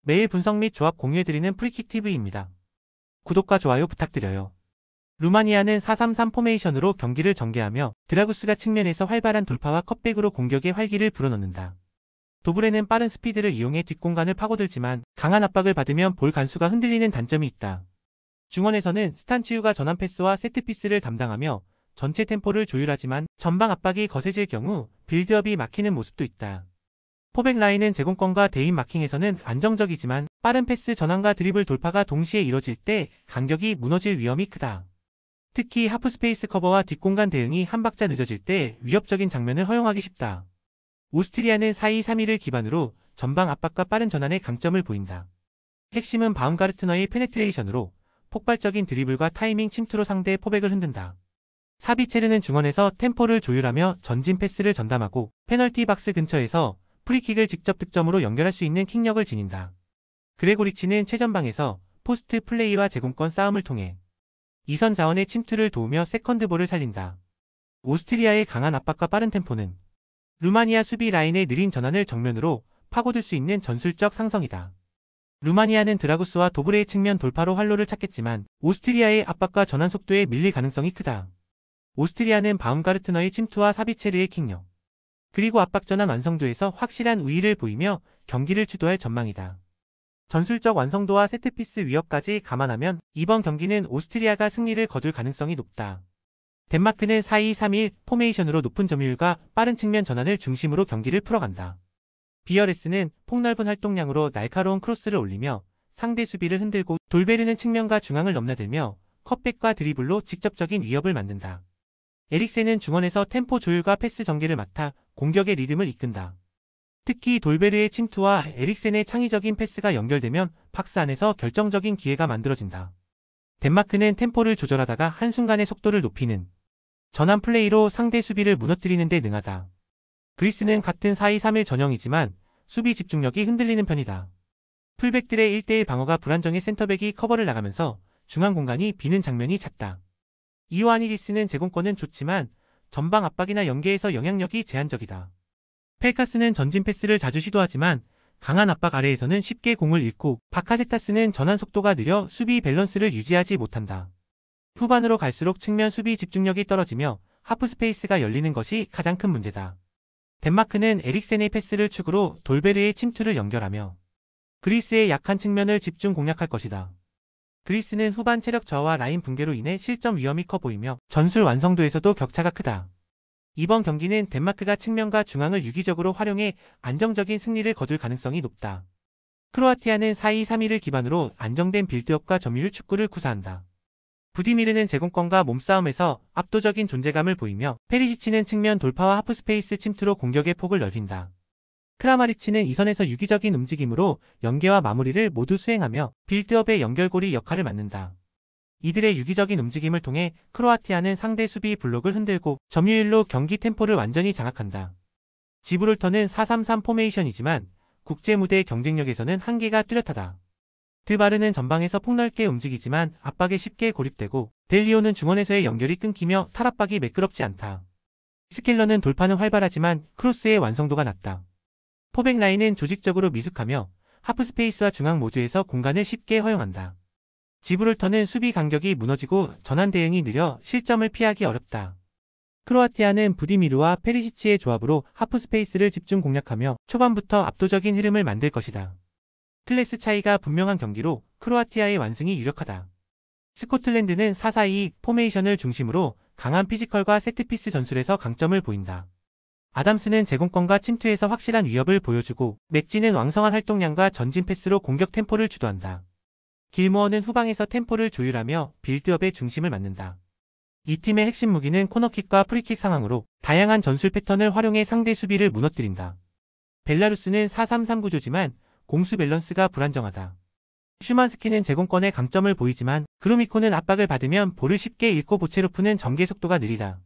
매일 분석 및 조합 공유해드리는 프리킥 TV입니다. 구독과 좋아요 부탁드려요. 루마니아는 4-3-3 포메이션으로 경기를 전개하며 드라구스가 측면에서 활발한 돌파와 컷백으로 공격의 활기를 불어넣는다. 도브레는 빠른 스피드를 이용해 뒷공간을 파고들지만 강한 압박을 받으면 볼 간수가 흔들리는 단점이 있다. 중원에서는 스탄치우가 전환 패스와 세트피스를 담당하며 전체 템포를 조율하지만 전방 압박이 거세질 경우 빌드업이 막히는 모습도 있다. 포백 라인은 제공권과 대인 마킹에서는 안정적이지만 빠른 패스 전환과 드리블 돌파가 동시에 이뤄질 때 간격이 무너질 위험이 크다. 특히 하프스페이스 커버와 뒷공간 대응이 한 박자 늦어질 때 위협적인 장면을 허용하기 쉽다. 오스트리아는 4-2-3-1을 기반으로 전방 압박과 빠른 전환의 강점을 보인다. 핵심은 바움가르트너의 페네트레이션으로 폭발적인 드리블과 타이밍 침투로 상대의 포백을 흔든다. 사비체르는 중원에서 템포를 조율하며 전진 패스를 전담하고 페널티 박스 근처에서 프리킥을 직접 득점으로 연결할 수 있는 킥력을 지닌다. 그레고리치는 최전방에서 포스트 플레이와 제공권 싸움을 통해 이선 자원의 침투를 도우며 세컨드볼을 살린다. 오스트리아의 강한 압박과 빠른 템포는 루마니아 수비 라인의 느린 전환을 정면으로 파고들 수 있는 전술적 상성이다. 루마니아는 드라구스와 도브레의 측면 돌파로 활로를 찾겠지만 오스트리아의 압박과 전환 속도에 밀릴 가능성이 크다. 오스트리아는 바움가르트너의 침투와 사비체르의 킥력, 그리고 압박 전환 완성도에서 확실한 우위를 보이며 경기를 주도할 전망이다. 전술적 완성도와 세트피스 위협까지 감안하면 이번 경기는 오스트리아가 승리를 거둘 가능성이 높다. 덴마크는 4-2-3-1 포메이션으로 높은 점유율과 빠른 측면 전환을 중심으로 경기를 풀어간다. 비어레스는 폭넓은 활동량으로 날카로운 크로스를 올리며 상대 수비를 흔들고 돌베르는 측면과 중앙을 넘나들며 컷백과 드리블로 직접적인 위협을 만든다. 에릭센은 중원에서 템포 조율과 패스 전개를 맡아 공격의 리듬을 이끈다. 특히 돌베르의 침투와 에릭센의 창의적인 패스가 연결되면 박스 안에서 결정적인 기회가 만들어진다. 덴마크는 템포를 조절하다가 한순간에 속도를 높이는 전환 플레이로 상대 수비를 무너뜨리는 데 능하다. 그리스는 같은 4-2-3-1 전형이지만 수비 집중력이 흔들리는 편이다. 풀백들의 1대1 방어가 불안정해 센터백이 커버를 나가면서 중앙 공간이 비는 장면이 잦다. 이오아니디스는 제공권은 좋지만 전방 압박이나 연계에서 영향력이 제한적이다. 펠카스는 전진 패스를 자주 시도하지만 강한 압박 아래에서는 쉽게 공을 잃고 바카세타스는 전환 속도가 느려 수비 밸런스를 유지하지 못한다. 후반으로 갈수록 측면 수비 집중력이 떨어지며 하프스페이스가 열리는 것이 가장 큰 문제다. 덴마크는 에릭센의 패스를 축으로 돌베르의 침투를 연결하며 그리스의 약한 측면을 집중 공략할 것이다. 그리스는 후반 체력 저하와 라인 붕괴로 인해 실점 위험이 커 보이며 전술 완성도에서도 격차가 크다. 이번 경기는 덴마크가 측면과 중앙을 유기적으로 활용해 안정적인 승리를 거둘 가능성이 높다. 크로아티아는 4-2-3-1을 기반으로 안정된 빌드업과 점유율 축구를 구사한다. 부디미르는 제공권과 몸싸움에서 압도적인 존재감을 보이며 페리시치는 측면 돌파와 하프스페이스 침투로 공격의 폭을 넓힌다. 크라마리치는 이선에서 유기적인 움직임으로 연계와 마무리를 모두 수행하며 빌드업의 연결고리 역할을 맡는다. 이들의 유기적인 움직임을 통해 크로아티아는 상대 수비 블록을 흔들고 점유율로 경기 템포를 완전히 장악한다. 지브롤터는 4-3-3 포메이션이지만 국제무대의 경쟁력에서는 한계가 뚜렷하다. 드바르는 전방에서 폭넓게 움직이지만 압박에 쉽게 고립되고 델리오는 중원에서의 연결이 끊기며 탈압박이 매끄럽지 않다. 스켈러는 돌파는 활발하지만 크로스의 완성도가 낮다. 포백 라인은 조직적으로 미숙하며 하프스페이스와 중앙 모두에서 공간을 쉽게 허용한다. 지브롤터는 수비 간격이 무너지고 전환 대응이 느려 실점을 피하기 어렵다. 크로아티아는 부디미르와 페리시치의 조합으로 하프스페이스를 집중 공략하며 초반부터 압도적인 흐름을 만들 것이다. 클래스 차이가 분명한 경기로 크로아티아의 완승이 유력하다. 스코틀랜드는 4-4-2 포메이션을 중심으로 강한 피지컬과 세트피스 전술에서 강점을 보인다. 아담스는 제공권과 침투에서 확실한 위협을 보여주고 맥지는 왕성한 활동량과 전진 패스로 공격 템포를 주도한다. 길모어는 후방에서 템포를 조율하며 빌드업의 중심을 맡는다. 이 팀의 핵심 무기는 코너킥과 프리킥 상황으로 다양한 전술 패턴을 활용해 상대 수비를 무너뜨린다. 벨라루스는 4-3-3 구조지만 공수 밸런스가 불안정하다. 슈만스키는 제공권의 강점을 보이지만 그루미코는 압박을 받으면 볼을 쉽게 잃고 보체로프는 전개 속도가 느리다.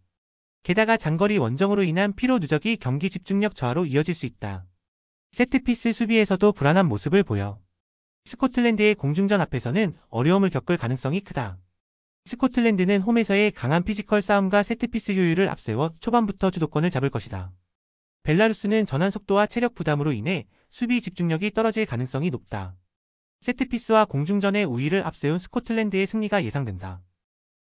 게다가 장거리 원정으로 인한 피로 누적이 경기 집중력 저하로 이어질 수 있다. 세트피스 수비에서도 불안한 모습을 보여 스코틀랜드의 공중전 앞에서는 어려움을 겪을 가능성이 크다. 스코틀랜드는 홈에서의 강한 피지컬 싸움과 세트피스 효율을 앞세워 초반부터 주도권을 잡을 것이다. 벨라루스는 전환 속도와 체력 부담으로 인해 수비 집중력이 떨어질 가능성이 높다. 세트피스와 공중전의 우위를 앞세운 스코틀랜드의 승리가 예상된다.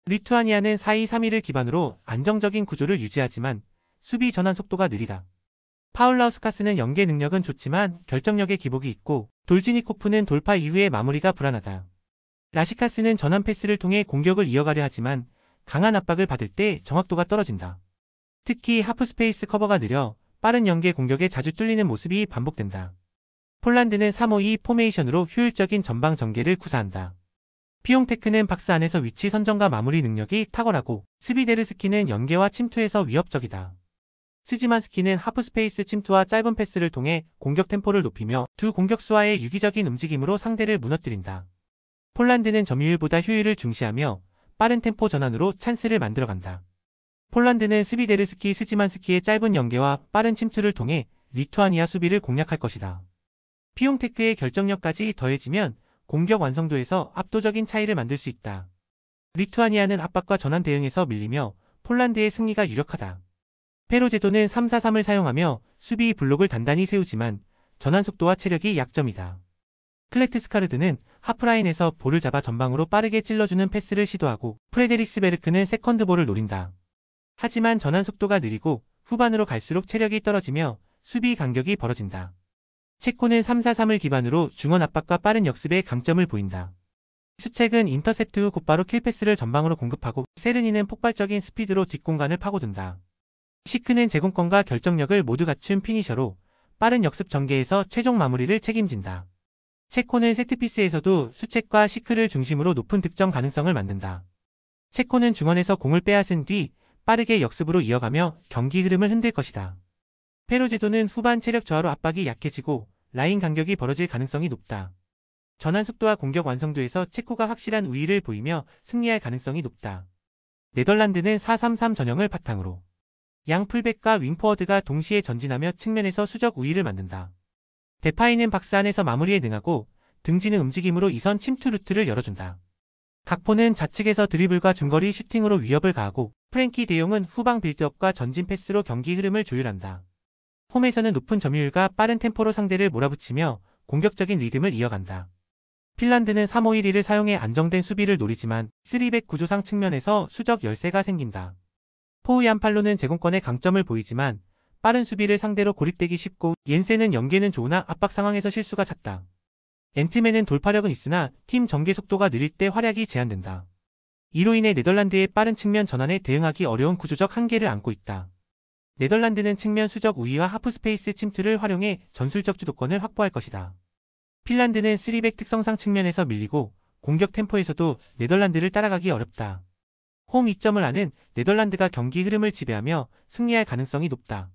리투아니아는 4-2-3-1을 기반으로 안정적인 구조를 유지하지만 수비 전환 속도가 느리다. 파울라우스카스는 연계 능력은 좋지만 결정력에 기복이 있고 돌지니코프는 돌파 이후의 마무리가 불안하다. 라시카스는 전환 패스를 통해 공격을 이어가려 하지만 강한 압박을 받을 때 정확도가 떨어진다. 특히 하프스페이스 커버가 느려 빠른 연계 공격에 자주 뚫리는 모습이 반복된다. 폴란드는 3-5-2 포메이션으로 효율적인 전방 전개를 구사한다. 피용테크는 박스 안에서 위치 선정과 마무리 능력이 탁월하고 스비데르스키는 연계와 침투에서 위협적이다. 스지만스키는 하프스페이스 침투와 짧은 패스를 통해 공격 템포를 높이며 두 공격수와의 유기적인 움직임으로 상대를 무너뜨린다. 폴란드는 점유율보다 효율을 중시하며 빠른 템포 전환으로 찬스를 만들어간다. 폴란드는 스비데르스키 스지만스키의 짧은 연계와 빠른 침투를 통해 리투아니아 수비를 공략할 것이다. 피용테크의 결정력까지 더해지면 공격 완성도에서 압도적인 차이를 만들 수 있다. 리투아니아는 압박과 전환 대응에서 밀리며 폴란드의 승리가 유력하다. 페로제도는 3-4-3을 사용하며 수비 블록을 단단히 세우지만 전환 속도와 체력이 약점이다. 클레트스카르드는 하프라인에서 볼을 잡아 전방으로 빠르게 찔러주는 패스를 시도하고 프레데릭스베르크는 세컨드볼을 노린다. 하지만 전환 속도가 느리고 후반으로 갈수록 체력이 떨어지며 수비 간격이 벌어진다. 체코는 3-4-3을 기반으로 중원 압박과 빠른 역습의 강점을 보인다. 수책은 인터셉트 후 곧바로 킬패스를 전방으로 공급하고 세르니는 폭발적인 스피드로 뒷공간을 파고든다. 시크는 제공권과 결정력을 모두 갖춘 피니셔로 빠른 역습 전개에서 최종 마무리를 책임진다. 체코는 세트피스에서도 수책과 시크를 중심으로 높은 득점 가능성을 만든다. 체코는 중원에서 공을 빼앗은 뒤 빠르게 역습으로 이어가며 경기 흐름을 흔들 것이다. 페로제도는 후반 체력 저하로 압박이 약해지고 라인 간격이 벌어질 가능성이 높다. 전환 속도와 공격 완성도에서 체코가 확실한 우위를 보이며 승리할 가능성이 높다. 네덜란드는 4-3-3 전형을 바탕으로 양 풀백과 윙포워드가 동시에 전진하며 측면에서 수적 우위를 만든다. 데파이는 박스 안에서 마무리에 능하고 등지는 움직임으로 이선 침투 루트를 열어준다. 각포는 좌측에서 드리블과 중거리 슈팅으로 위협을 가하고 프랭키 데용은 후방 빌드업과 전진 패스로 경기 흐름을 조율한다. 홈에서는 높은 점유율과 빠른 템포로 상대를 몰아붙이며 공격적인 리듬을 이어간다. 핀란드는 3-5-1-1을 사용해 안정된 수비를 노리지만 3백 구조상 측면에서 수적 열세가 생긴다. 포우얀팔로는 제공권의 강점을 보이지만 빠른 수비를 상대로 고립되기 쉽고 옌센은 연계는 좋으나 압박 상황에서 실수가 잦다. 앤트맨은 돌파력은 있으나 팀 전개 속도가 느릴 때 활약이 제한된다. 이로 인해 네덜란드의 빠른 측면 전환에 대응하기 어려운 구조적 한계를 안고 있다. 네덜란드는 측면 수적 우위와 하프스페이스 침투를 활용해 전술적 주도권을 확보할 것이다. 핀란드는 3백 특성상 측면에서 밀리고 공격 템포에서도 네덜란드를 따라가기 어렵다. 홈 이점을 아는 네덜란드가 경기 흐름을 지배하며 승리할 가능성이 높다.